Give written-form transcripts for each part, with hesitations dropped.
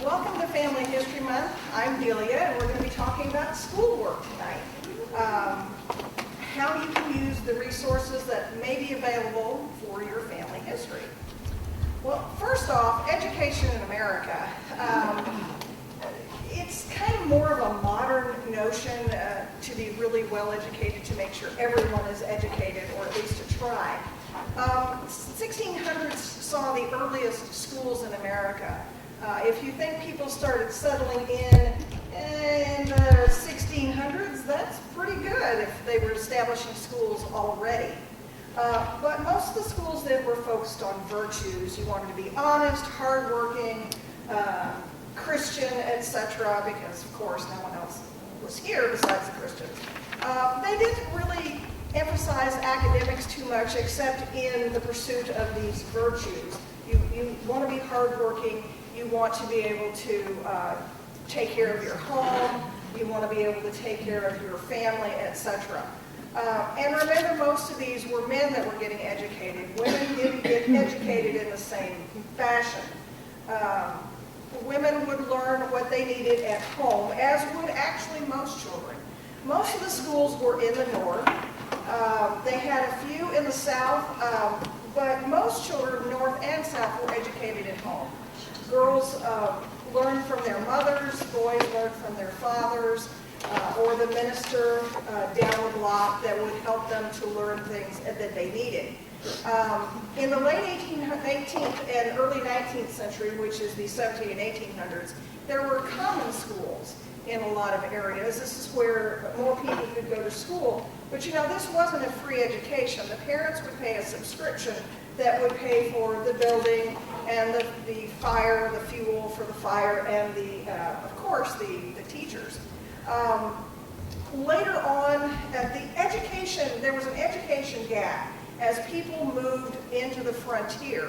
Welcome to Family History Month. I'm Delia, and we're going to be talking about schoolwork tonight. How you can use the resources that may be available for your family history. Well, first off, education in America. It's kind of more of a modern notion to be really well educated, to make sure everyone is educated, or at least to try. 1600s saw the earliest schools in America. If you think people started settling in the 1600s, that's pretty good if they were establishing schools already. But most of the schools then were focused on virtues. You wanted to be honest, hardworking, Christian, etc., because of course no one else was here besides the Christians. They didn't really emphasize academics too much, except in the pursuit of these virtues. You want to be hardworking. You want to be able to take care of your home. You want to be able to take care of your family, etc. And remember, most of these were men that were getting educated. Women didn't get educated in the same fashion. Women would learn what they needed at home, as would actually most children. Most of the schools were in the north. They had a few in the south, but most children, north and south, were educated at home. Girls learned from their mothers, boys learned from their fathers, or the minister down the block that would help them to learn things that they needed. In the late 18th and early 19th century, which is the 1700s and 1800s, there were common schools in a lot of areas. This is where more people could go to school. But you know, this wasn't a free education. The parents would pay a subscription that would pay for the building and the fire, the fuel for the fire, and of course, the teachers. Later on, there was an education gap as people moved into the frontier.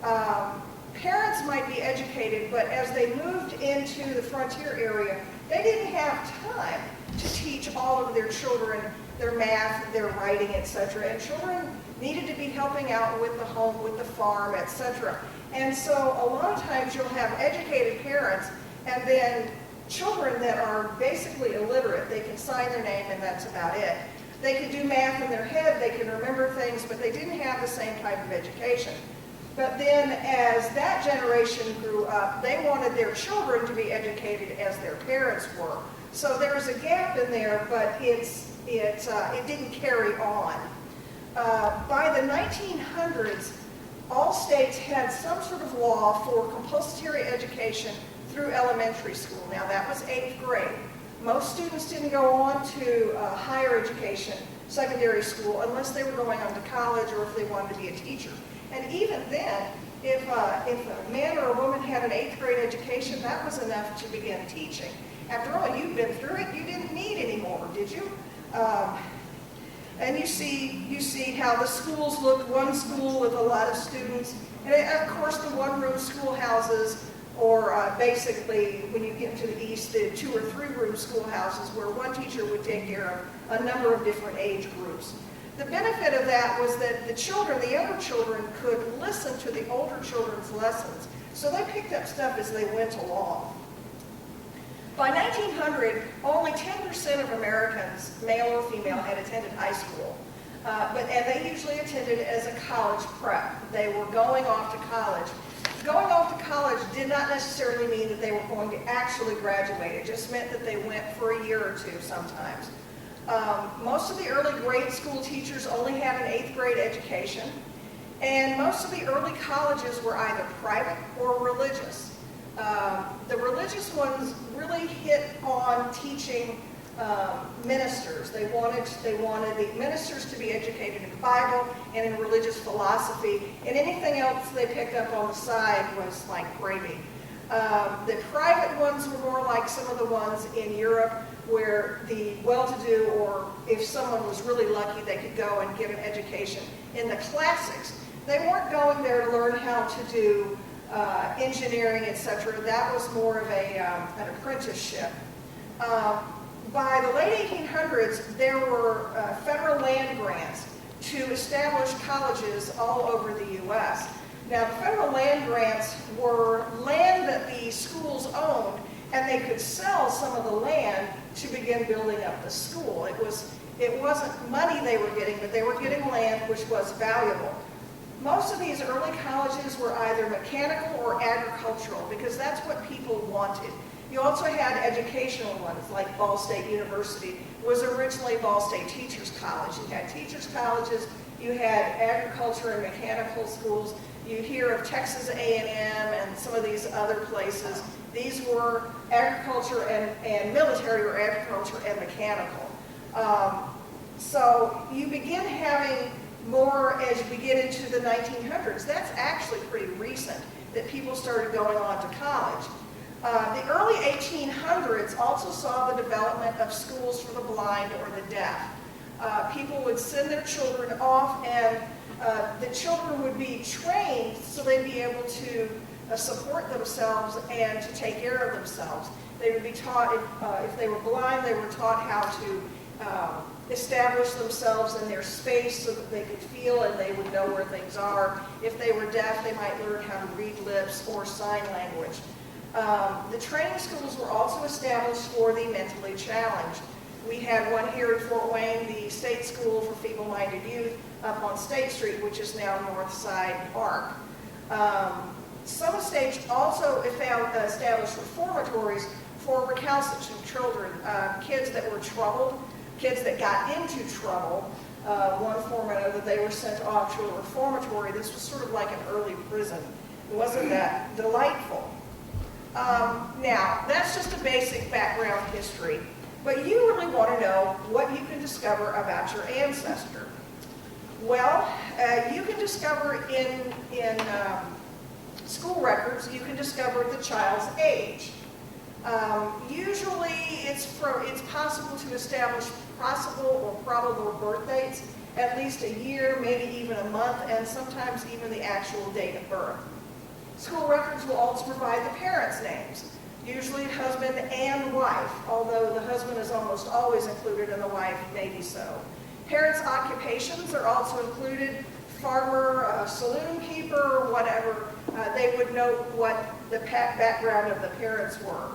Parents might be educated, but as they moved into the frontier area, they didn't have time to teach all of their children their math, their writing, etc. And children needed to be helping out with the home, with the farm, etc. And so a lot of times you'll have educated parents and then children that are basically illiterate. They can sign their name and that's about it. They could do math in their head, they can remember things, but they didn't have the same type of education. But then as that generation grew up, they wanted their children to be educated as their parents were. So there's a gap in there, but it didn't carry on. By the 1900s, all states had some sort of law for compulsory education through elementary school. Now that was 8th grade. Most students didn't go on to higher education, secondary school, unless they were going on to college or if they wanted to be a teacher. And even then, if a man or a woman had an 8th grade education, that was enough to begin teaching. After all, you'd been through it, you didn't need any more, did you? And you see how the schools looked, one school with a lot of students, and of course the one-room schoolhouses, or basically, when you get to the east, the 2- or 3-room schoolhouses where one teacher would take care of a number of different age groups. The benefit of that was that the younger children could listen to the older children's lessons, so they picked up stuff as they went along. By 1900, only 10% of Americans, male or female, had attended high school. And they usually attended as a college prep. They were going off to college. Going off to college did not necessarily mean that they were going to actually graduate. It just meant that they went for a year or two sometimes. Most of the early grade school teachers only had an 8th grade education, and most of the early colleges were either private or religious. The religious ones really hit on teaching ministers. They wanted the ministers to be educated in the Bible and in religious philosophy, and anything else they picked up on the side was like gravy. The private ones were more like some of the ones in Europe where the well-to-do, or if someone was really lucky, they could go and get an education in the classics. They weren't going there to learn how to do engineering, etc. That was more of an apprenticeship. By the late 1800s, there were federal land grants to establish colleges all over the U.S. Now, the federal land grants were land that the schools owned, and they could sell some of the land to begin building up the school. It wasn't money they were getting, but they were getting land which was valuable. Most of these early colleges were either mechanical or agricultural because that's what people wanted. You also had educational ones like Ball State University was originally Ball State Teachers College. You had teachers colleges, you had agriculture and mechanical schools. You hear of Texas A&M and some of these other places. These were agriculture and military, or agriculture and mechanical. So you begin having more as you get into the 1900s. That's actually pretty recent that people started going on to college. The early 1800s also saw the development of schools for the blind or the deaf. People would send their children off, and the children would be trained so they'd be able to support themselves and to take care of themselves. They would be taught, if they were blind, they were taught how to establish themselves in their space so that they could feel and they would know where things are. If they were deaf, they might learn how to read lips or sign language. The training schools were also established for the mentally challenged. We had one here in Fort Wayne, the State School for Feeble-Minded Youth up on State Street, which is now Northside Park. Some states also established reformatories for recalcitrant children, kids that were troubled, kids that got into trouble, one form or another. They were sent off to a reformatory. This was sort of like an early prison. It wasn't that delightful. Now, that's just a basic background history, but you really want to know what you can discover about your ancestor. Well, you can discover in school records, you can discover the child's age. Usually it's possible to establish possible or probable birth dates, at least a year, maybe even a month, and sometimes even the actual date of birth. School records will also provide the parents' names, usually husband and wife, although the husband is almost always included and the wife maybe so. Parents' occupations are also included, farmer, saloon keeper, whatever. They would note what the background of the parents were.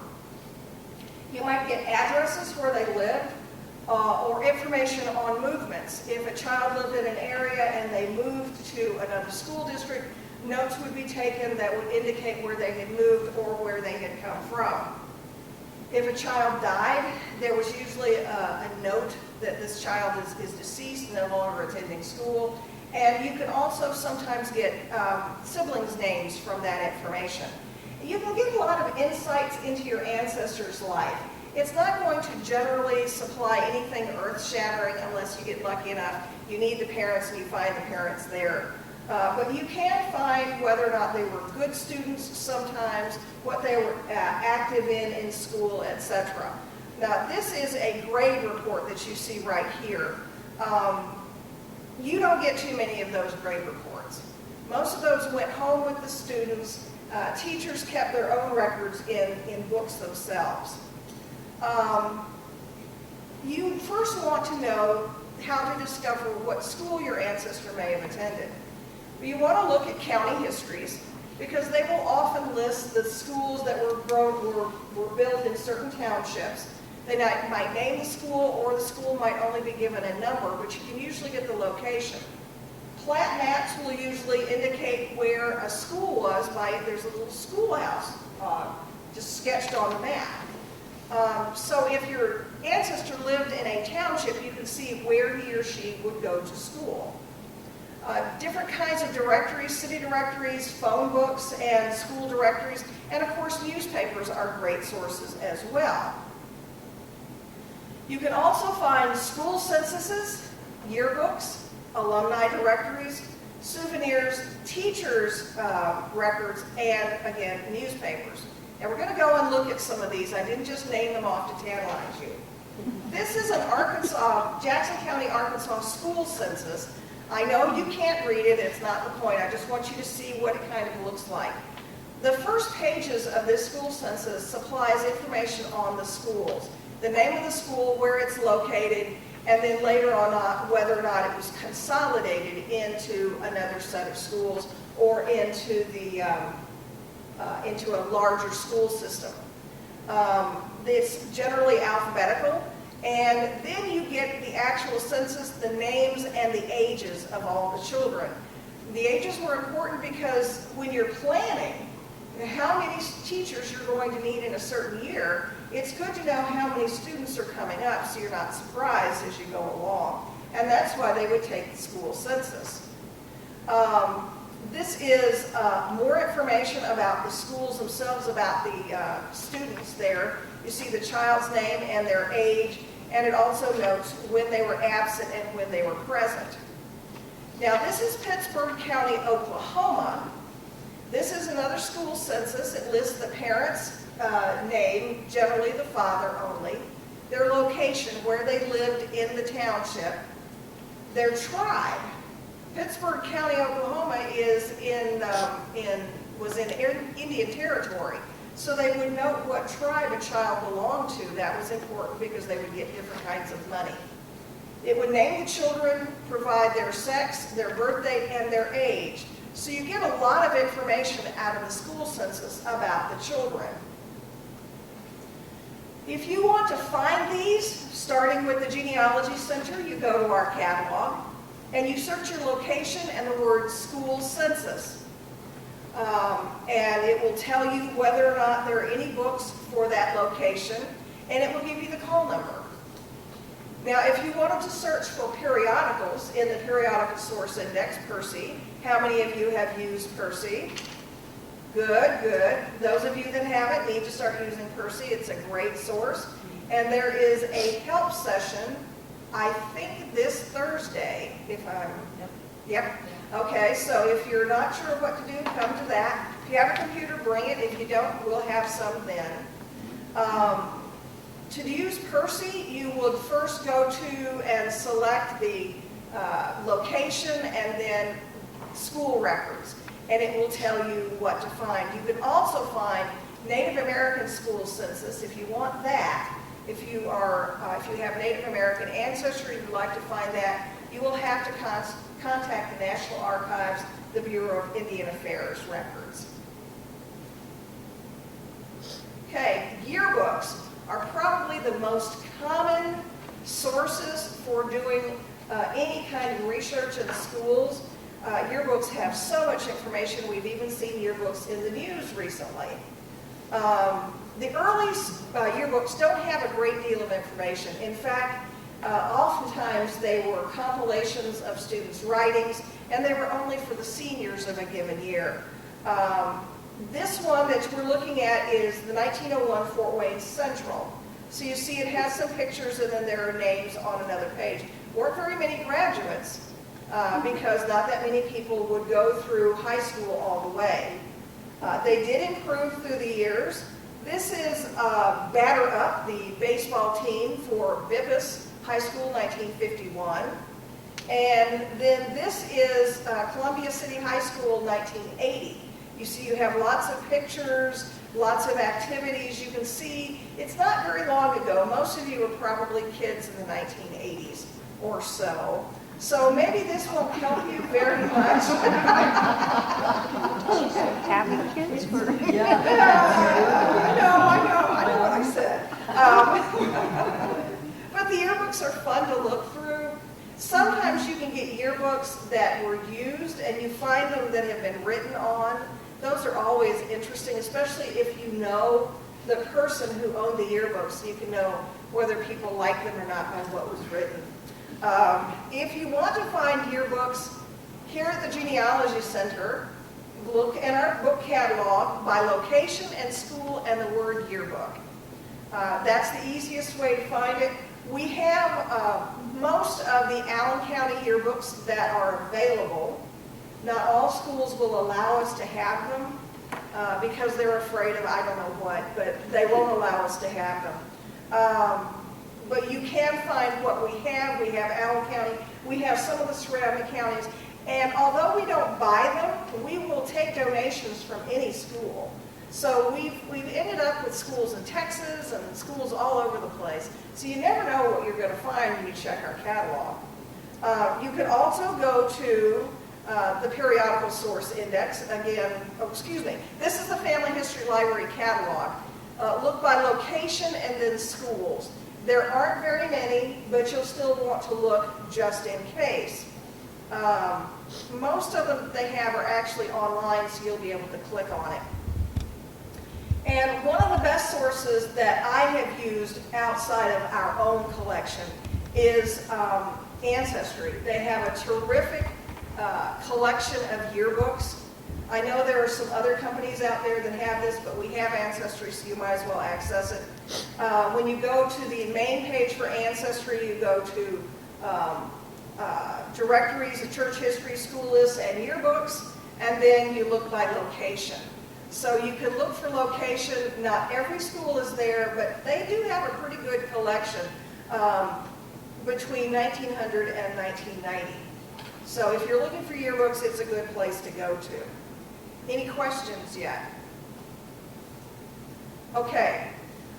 You might get addresses where they lived, or information on movements. If a child lived in an area and they moved to another school district, notes would be taken that would indicate where they had moved or where they had come from. If a child died, there was usually a note that this child is deceased, no longer attending school. And you can also sometimes get siblings' names from that information. You can get a lot of insights into your ancestor's life. It's not going to generally supply anything earth-shattering unless you get lucky enough. You need the parents and you find the parents there. But you can find whether or not they were good students sometimes, what they were active in school, etc. Now, this is a grade report that you see right here. You don't get too many of those grade reports. Most of those went home with the students. Teachers kept their own records in books themselves. You first want to know how to discover what school your ancestor may have attended. You want to look at county histories because they will often list the schools that were built in certain townships. They might name the school, or the school might only be given a number, but you can usually get the location. Plat maps will usually indicate where a school was there's a little schoolhouse just sketched on the map. So if your ancestor lived in a township, you can see where he or she would go to school. Different kinds of directories, city directories, phone books, and school directories, and of course newspapers are great sources as well. You can also find school censuses, yearbooks, alumni directories, souvenirs, teachers' records, and again, newspapers. And we're going to go and look at some of these. I didn't just name them off to tantalize you. This is an Jackson County, Arkansas school census. I know you can't read it, it's not the point. I just want you to see what it kind of looks like. The first pages of this school census supplies information on the schools. The name of the school, where it's located, and then later on whether or not it was consolidated into another set of schools, or into a larger school system. It's generally alphabetical, and then you get the actual census, the names and the ages of all the children. The ages were important because when you're planning how many teachers you're going to need in a certain year, it's good to know how many students are coming up so you're not surprised as you go along. And that's why they would take the school census. This is more information about the schools themselves, about the students there. You see the child's name and their age, and it also notes when they were absent and when they were present. Now this is Pittsburgh County, Oklahoma. This is another school census. It lists the parent's name, generally the father only, their location, where they lived in the township, their tribe. Pittsburgh County, Oklahoma is was in Indian Territory, so they would note what tribe a child belonged to. That was important because they would get different kinds of money. It would name the children, provide their sex, their birth date, and their age. So you get a lot of information out of the school census about the children. If you want to find these, starting with the Genealogy Center, you go to our catalog and you search your location and the word school census. And it will tell you whether or not there are any books for that location, and it will give you the call number. Now, if you wanted to search for periodicals in the Periodical Source Index, PERSI, how many of you have used PERSI? Good, good. Those of you that haven't need to start using PERSI. It's a great source. And there is a help session, I think this Thursday, if I'm, yep. Okay, so if you're not sure what to do, come to that. If you have a computer, bring it. If you don't, we'll have some then. To use PERSI, you would first go to and select the location and then school records, and it will tell you what to find. You can also find Native American school census if you want that. If you have Native American ancestry, you'd like to find that, you will have to contact the National Archives, the Bureau of Indian Affairs records. Okay, yearbooks are probably the most common sources for doing any kind of research in schools. Yearbooks have so much information. We've even seen yearbooks in the news recently. The early yearbooks don't have a great deal of information. In fact, oftentimes they were compilations of students' writings, and they were only for the seniors of a given year. This one that we're looking at is the 1901 Fort Wayne Central. So you see it has some pictures and then there are names on another page. Weren't very many graduates because not that many people would go through high school all the way. They did improve through the years. This is Batter Up, the baseball team for Bippus High School, 1951. And then this is Columbia City High School, 1980. You see you have lots of pictures, lots of activities. You can see it's not very long ago. Most of you were probably kids in the 1980s or so. So maybe this won't help you very much. Having kids for I know what I said. But the yearbooks are fun to look through. Sometimes you can get yearbooks that were used and you find them that have been written on. Those are always interesting, especially if you know the person who owned the yearbooks, so you can know whether people like them or not by what was written. If you want to find yearbooks, here at the Genealogy Center, look in our book catalog by location and school and the word yearbook. That's the easiest way to find it. We have most of the Allen County yearbooks that are available. Not all schools will allow us to have them because they're afraid of I don't know what, but they won't allow us to have them. But you can find what we have. We have Allen County. We have some of the surrounding counties. And although we don't buy them, we will take donations from any school. So we've ended up with schools in Texas and schools all over the place. So you never know what you're going to find when you check our catalog. You can also go to the periodical source index. Again, this is the Family History Library catalog. Look by location and then schools. There aren't very many, but you'll still want to look just in case. Most of them they have are actually online, so you'll be able to click on it. And one of the best sources that I have used outside of our own collection is Ancestry. They have a terrific collection of yearbooks. I know there are some other companies out there that have this, but we have Ancestry, so you might as well access it. When you go to the main page for Ancestry, you go to directories of church history, school lists, and yearbooks, and then you look by location. So you can look for location. Not every school is there, but they do have a pretty good collection between 1900 and 1990. So if you're looking for yearbooks, it's a good place to go to. Any questions yet? Okay.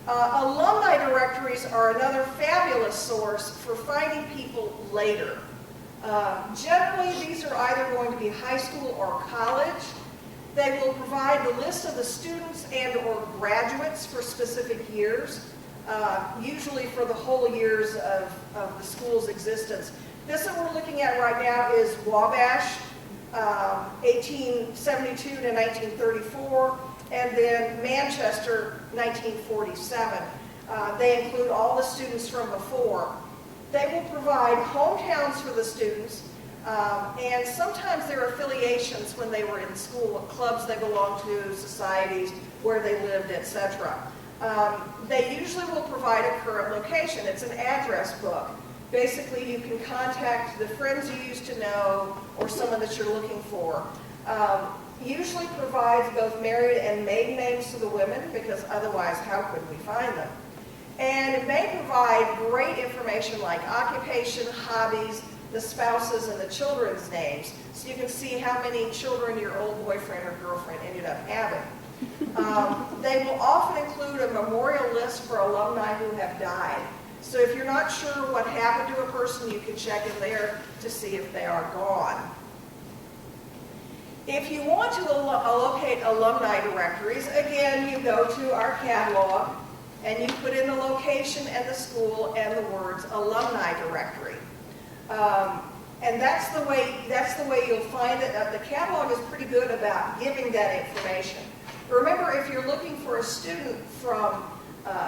Alumni directories are another fabulous source for finding people later. Generally, these are either going to be high school or college. They will provide the list of the students and or graduates for specific years, usually for the whole years of the school's existence. This that we're looking at right now is Wabash, 1872 to 1934, and then Manchester, 1947. They include all the students from before. They will provide hometowns for the students, and sometimes their affiliations when they were in school, clubs they belonged to, societies, where they lived, etc. They usually will provide a current location. It's an address book. Basically, you can contact the friends you used to know or someone that you're looking for. Usually provides both married and maiden names to the women, because otherwise how could we find them? And it may provide great information like occupation, hobbies, the spouses, and the children's names, so you can see how many children your old boyfriend or girlfriend ended up having. They will often include a memorial list for alumni who have died. So if you're not sure what happened to a person, you can check in there to see if they are gone. If you want to locate alumni directories, again, you go to our catalog and you put in the location and the school and the words alumni directory. And that's the way you'll find it. The catalog is pretty good about giving that information. Remember, if you're looking for a student from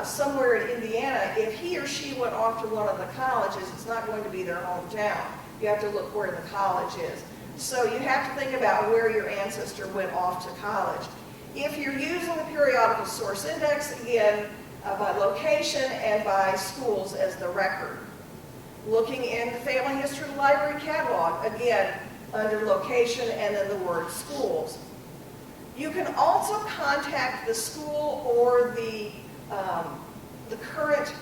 somewhere in Indiana, if he or she went off to one of the colleges, it's not going to be their hometown. You have to look where the college is. So you have to think about where your ancestor went off to college. If you're using the periodical source index, again, by location and by schools as the record. Looking in the Family History Library catalog, again, under location and then the word schools. You can also contact the school or the current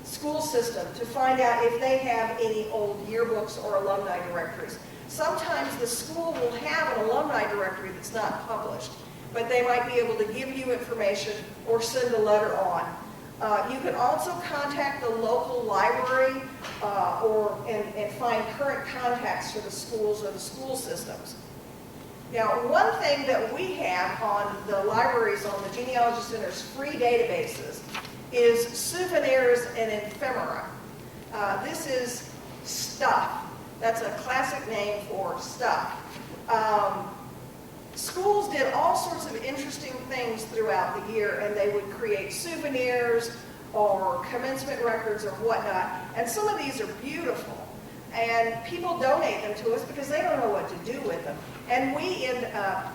school system to find out if they have any old yearbooks or alumni directories. Sometimes the school will have an alumni directory that's not published, but they might be able to give you information or send a letter on. You can also contact the local library and find current contacts for the schools or the school systems. Now, one thing that we have on the libraries, on the Genealogy Center's free databases, is souvenirs and ephemera. This is stuff. That's a classic name for stuff. Schools did all sorts of interesting things throughout the year, and they would create souvenirs or commencement records or whatnot, and some of these are beautiful. And people donate them to us because they don't know what to do with them. And we end up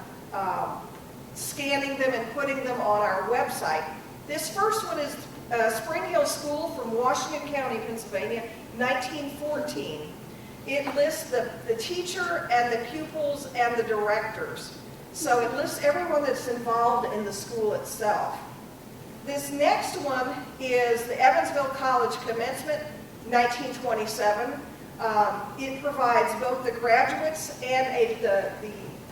scanning them and putting them on our website. This first one is Spring Hill School from Washington County, Pennsylvania, 1914. It lists the teacher and the pupils and the directors. So it lists everyone that's involved in the school itself. This next one is the Evansville College Commencement, 1927. It provides both the graduates and the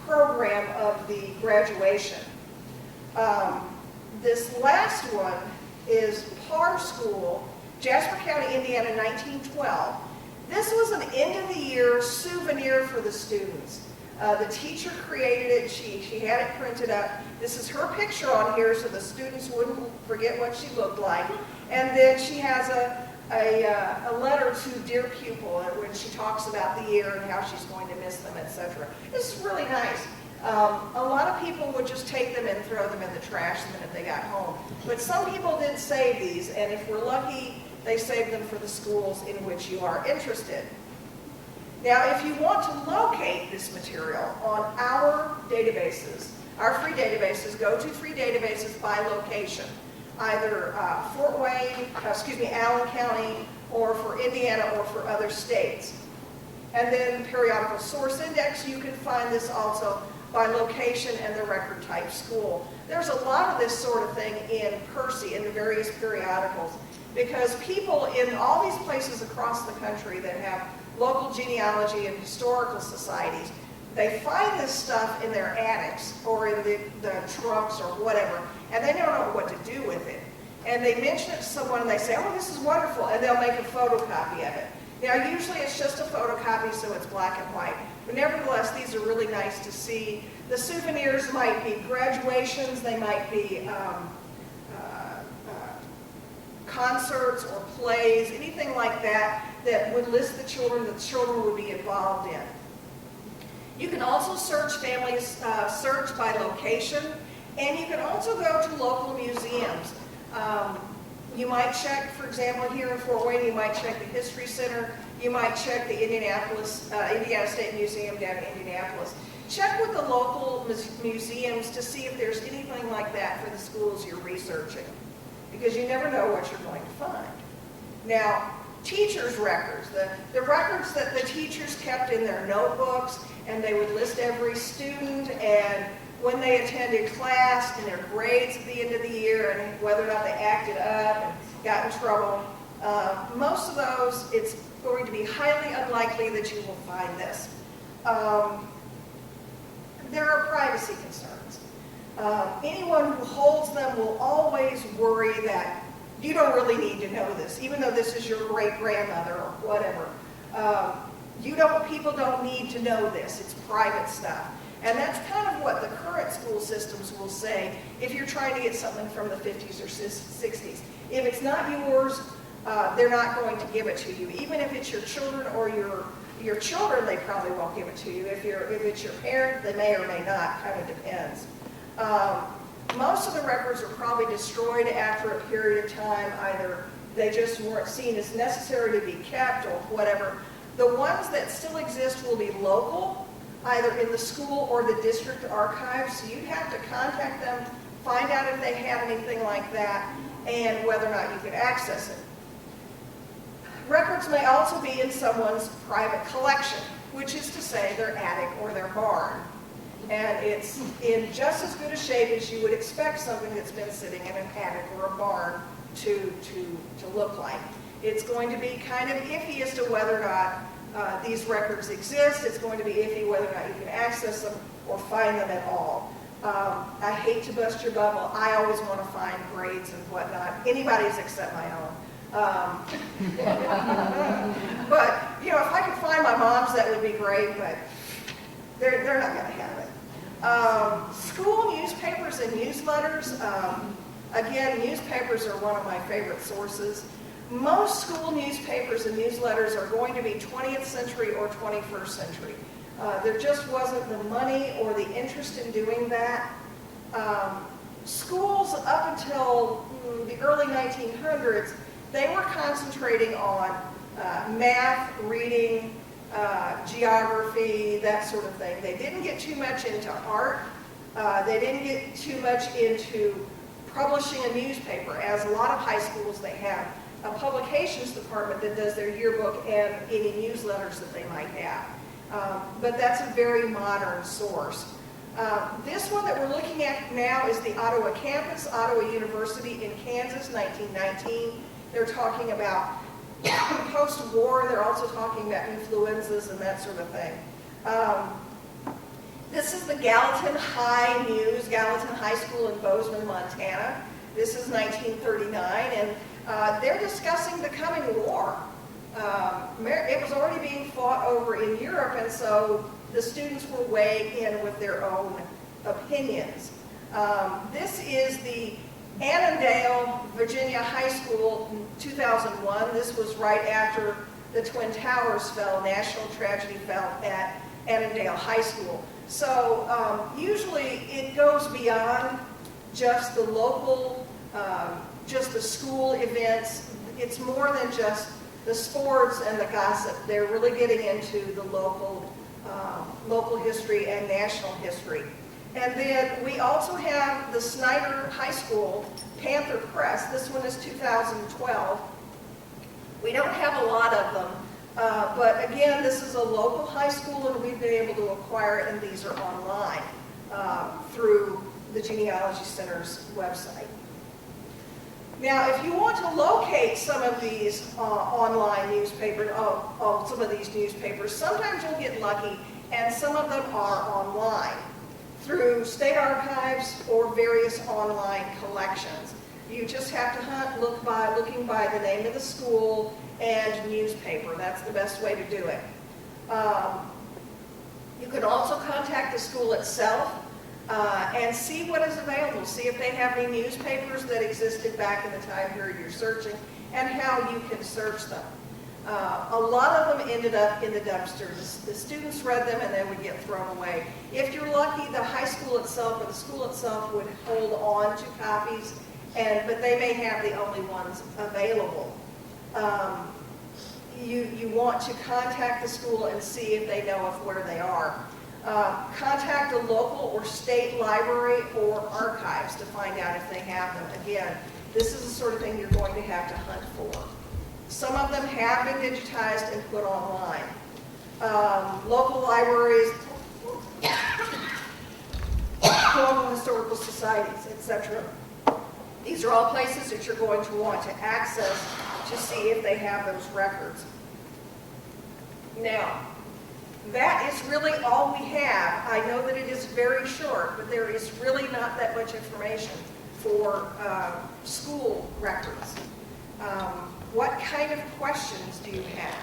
program of the graduation. This last one is Parr School, Jasper County, Indiana, 1912. This was an end-of-the-year souvenir for the students. The teacher created it. She had it printed up. This is her picture on here so the students wouldn't forget what she looked like. And then she has a letter to dear pupil when she talks about the year and how she's going to miss them, etc. This is really nice. A lot of people would just take them and throw them in the trash the minute they got home. But some people did save these, and if we're lucky, they save them for the schools in which you are interested. Now, if you want to locate this material on our databases, our free databases, go to free databases by location, either Fort Wayne, Allen County, or for Indiana or for other states. And then periodical source index, you can find this also by location and the record type school. There's a lot of this sort of thing in Percy, in the various periodicals, because people in all these places across the country that have local genealogy and historical societies, they find this stuff in their attics or in the trunks or whatever, and they don't know what to do with it. And they mention it to someone and they say, oh, this is wonderful, and they'll make a photocopy of it. Now, usually it's just a photocopy, so it's black and white. But nevertheless, these are really nice to see. The souvenirs might be graduations, they might be concerts or plays, anything like that that would list the children that the children would be involved in. You can also search families, search by location, and you can also go to local museums. You might check, for example, here in Fort Wayne, you might check the History Center, you might check the Indiana State Museum down in Indianapolis. Check with the local museums to see if there's anything like that for the schools you're researching, because you never know what you're going to find. Now, teachers' records, the records that the teachers kept in their notebooks, and they would list every student and when they attended class and their grades at the end of the year and whether or not they acted up and got in trouble. Most of those, it's going to be highly unlikely that you will find this. There are privacy concerns. Anyone who holds them will always worry that you don't really need to know this, even though this is your great-grandmother or whatever. People don't need to know this. It's private stuff. And that's kind of what the current school systems will say if you're trying to get something from the 50s or 60s. If it's not yours, they're not going to give it to you. Even if it's your children or your children, they probably won't give it to you. If it's your parent, they may or may not. Kind of depends. Most of the records are probably destroyed after a period of time. Either they just weren't seen as necessary to be kept or whatever. The ones that still exist will be local, either in the school or the district archives. So you'd have to contact them, find out if they have anything like that, and whether or not you can access it. Records may also be in someone's private collection, which is to say their attic or their barn. And it's in just as good a shape as you would expect something that's been sitting in an attic or a barn to look like. It's going to be kind of iffy as to whether or not these records exist. It's going to be iffy whether or not you can access them or find them at all. I hate to bust your bubble. I always want to find grades and whatnot. Anybody's except my own. But, if I could find my mom's, that would be great, but they're not going to have it. School newspapers and newsletters. Again, newspapers are one of my favorite sources. Most school newspapers and newsletters are going to be 20th century or 21st century. There just wasn't the money or the interest in doing that. Schools up until the early 1900s, they were concentrating on math, reading, geography, that sort of thing. They didn't get too much into art. They didn't get too much into publishing a newspaper. As a lot of high schools, they have a publications department that does their yearbook and any newsletters that they might have. But that's a very modern source. This one that we're looking at now is the Ottawa campus, Ottawa University in Kansas, 1919. They're talking about post-war. They're also talking about influenzas and that sort of thing. This is the Gallatin High News, Gallatin High School in Bozeman, Montana. This is 1939, and they're discussing the coming war. It was already being fought over in Europe, and so the students were weighing in with their own opinions. This is the Annandale, Virginia High School in 2001. This was right after the Twin Towers fell, national tragedy fell at Annandale High School. So usually it goes beyond just the local, just the school events. It's more than just the sports and the gossip. They're really getting into the local history and national history. And then we also have the Snyder High School Panther Press. This one is 2012. We don't have a lot of them, but again, this is a local high school, and we've been able to acquire it, and these are online through the Genealogy Center's website. Now, if you want to locate some of these online newspapers, some of these newspapers, sometimes you'll get lucky, and some of them are online through state archives or various online collections. You just have to hunt, looking by the name of the school and newspaper. That's the best way to do it. You can also contact the school itself and see what is available. See if they have any newspapers that existed back in the time period you're searching and how you can search them. A lot of them ended up in the dumpster. The students read them and they would get thrown away. If you're lucky, the high school itself or the school itself would hold on to copies, but they may have the only ones available. You want to contact the school and see if they know of where they are. Contact a local or state library or archives to find out if they have them. Again, this is the sort of thing you're going to have to hunt for. Some of them have been digitized and put online. Local libraries, local historical societies, etc. These are all places that you're going to want to access to see if they have those records. Now, that is really all we have. I know that it is very short, but there is really not that much information for school records. What kind of questions do you have?